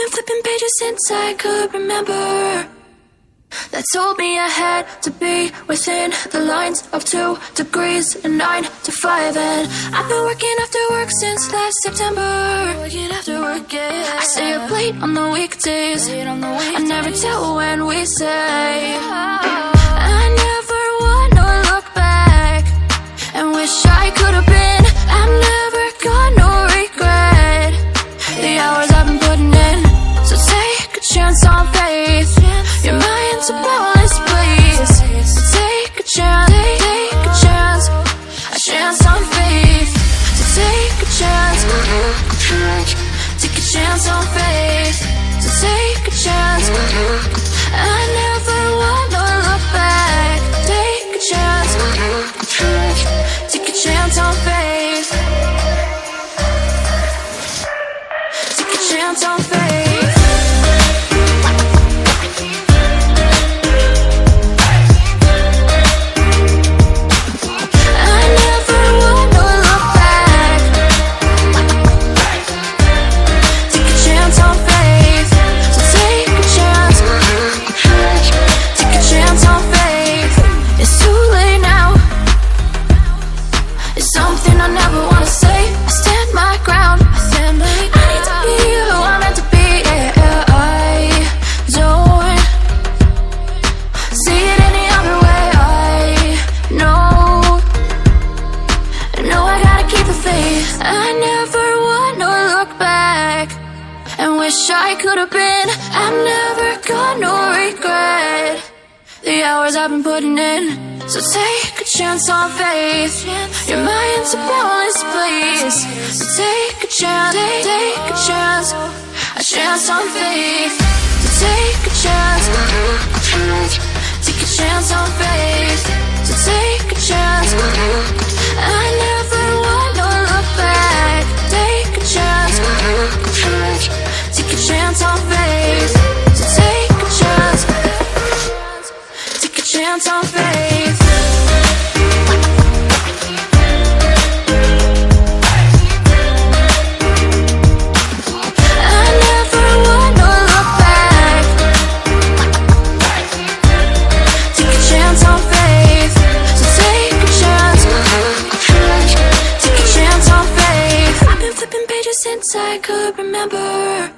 been flipping pages since I could remember, that told me I had to be within the lines of 2 degrees and 9 to 5. And I've been working after work since last September. Working after work, yeah. I stay up late on the weekdays. I never tell when we say. I never wanna look back and wish I could have been. I've never got no regret. The hours I've been putting in, so take a chance on faith. Your mind's a bonus, please. So take a chance, take a chance, a chance on faith. So take a chance, take a chance on faith. So take a chance. I never wanna look back. Take a chance, take a chance on faith. Take a chance on faith. I could have been. I've never got no regret. The hours I've been putting in, so take a chance on faith. Your mind's a bonus, please. So take a chance, take a chance, a chance on faith. So take a chance, take a chance on faith. So take a chance. I never wanna look back. Take a chance, take a chance on faith. So take a chance, take a chance on faith. I never wanna look back. Take a chance on faith. So take a chance, take a chance on faith. I've been flipping pages since I could remember,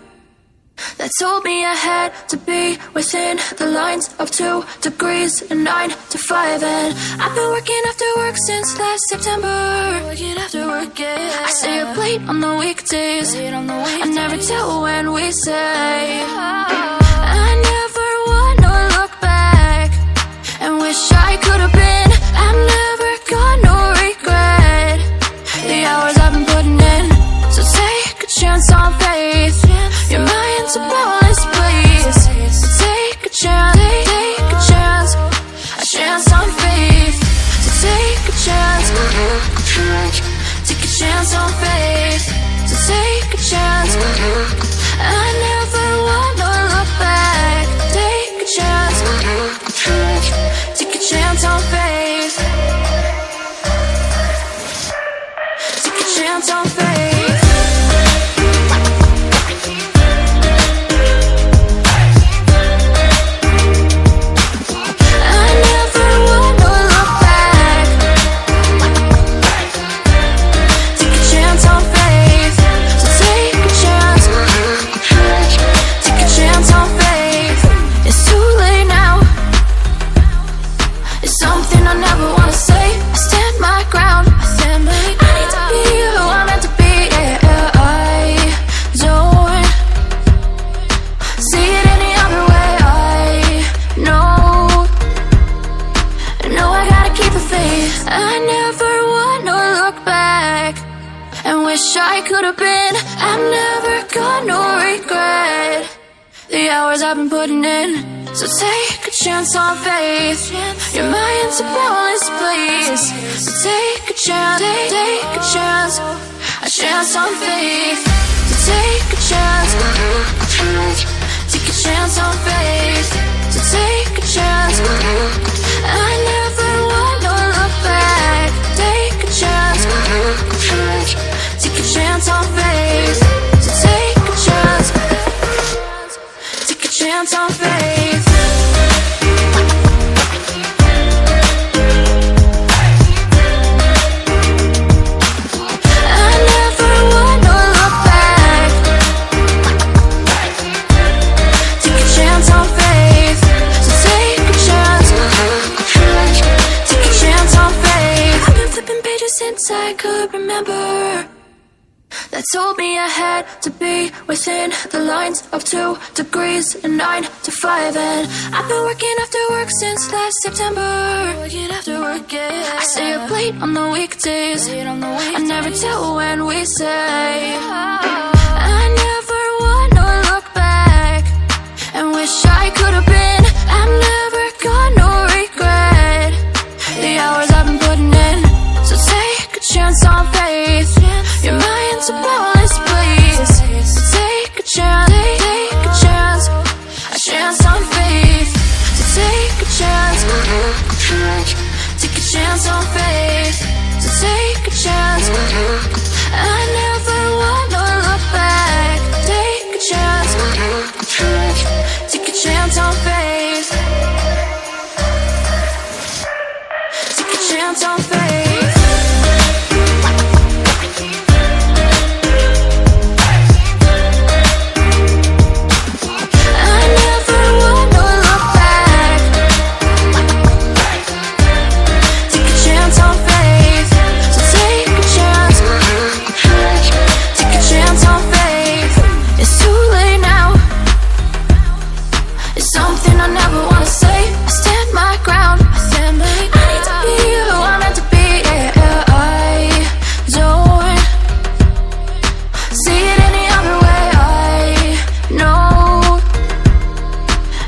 that told me I had to be within the lines of 2 degrees and 9 to 5. And I've been working after work since last September. Working after work, yeah. I stay up late on the weekdays. I never tell when we say. I never wanna look back and wish I could have been. I've never got no regret. The hours I've been putting in, so take a chance on faith. Your mind's a bonus, please. So take a chance, take a chance, a chance on faith. So take a chance, take a chance on faith. So take a chance. I never wanna look back. Take a chance, take a chance on faith. Take a chance on faith. I never wanna look back and wish I could have been. I've never got no regret. The hours I've been putting in, so take a chance on faith. Your mind's a bonus, please. So take a chance, take a chance, a chance on faith. So take a chance, take a chance on faith. So take a chance. I never wanna look back. Take a chance, take a chance on faith. So take a chance. told me I had to be within the lines of 2 degrees and 9 to 5. And I've been working after work since last September. Working after work, yeah. I stay up late on the weekdays. I never tell when we say. I never wanna look back and wish I could have been. I'm never gonna regret the hours I've been putting in. So take a chance on faith. Your mind's a boundless place. So take a chance, take a chance, a chance on faith. So take a chance, take a chance on faith. So take a chance. I never wanna look back. Take a chance, take a chance on faith. Take a chance on faith. I never wanna look back. Take a chance on faith. So take a chance. Take a chance on faith. It's too late now. It's something I never wanna say. I stand my ground. I need to be who I'm meant to be. Yeah, I don't see it any other way.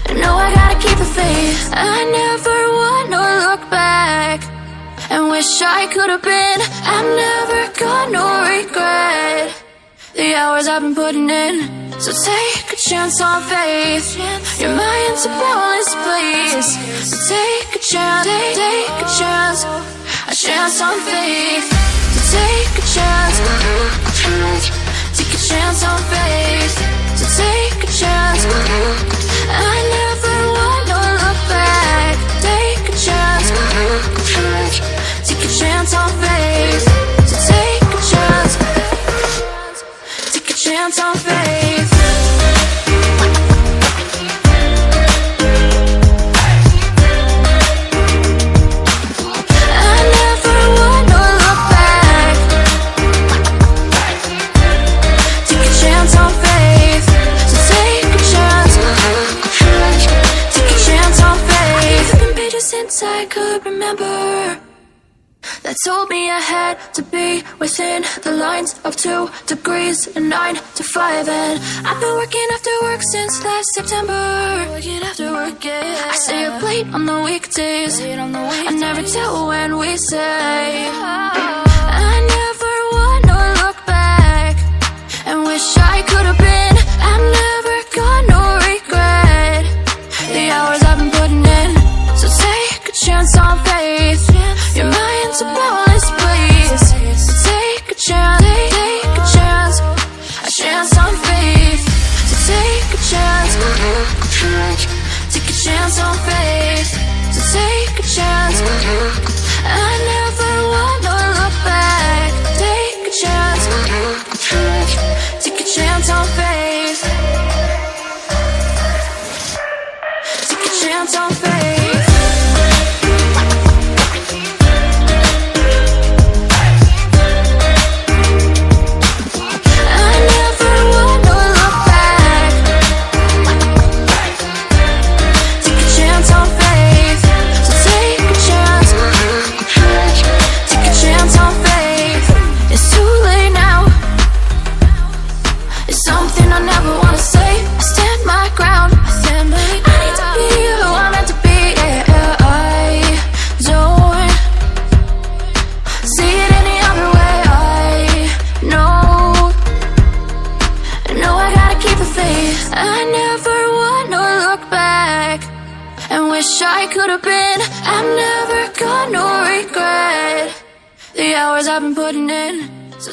I know I gotta keep the faith. I never wanna look back and wish I could have been. I'm never gonna regret the hours I've been putting in. So take a chance on faith. Your mind's a boundless place. So take a chance, take a chance, a chance on faith. So take a chance, take a chance on faith. So take a chance. I never wanna look back. Take a chance, take a chance on faith. So take a chance, take a chance on faith. I never wanna look back. Take a chance on faith. So take a chance, take a chance on faith. Flipping pages since I could remember. That told me I had to be within the lines of 2 degrees and 9 to 5. And I've been working after work since last September. Working after work, yeah. I stay up late on the weekdays. I never tell when we say. I never wanna look back and wish I could have been. I'm never gonna regret the hours I've been putting in. So take a chance on faith. Your mind's a boundless place. So take a chance, take a chance, a chance on faith. So take a chance, take a chance on faith. So take a chance. I never wanna look back. Take a chance, take a chance on faith. Take a chance on faith. I never wanna look back. Take a chance on faith. So take a chance, take a chance on faith. It's too late now. It's something I never wanna say. I stand my ground. I need to be who I'm meant to be. Yeah, I don't see it any other way. I know I gotta keep the faith. I never wanna look back and wish I could have been. I'm never gonna regret the hours I've been putting in. So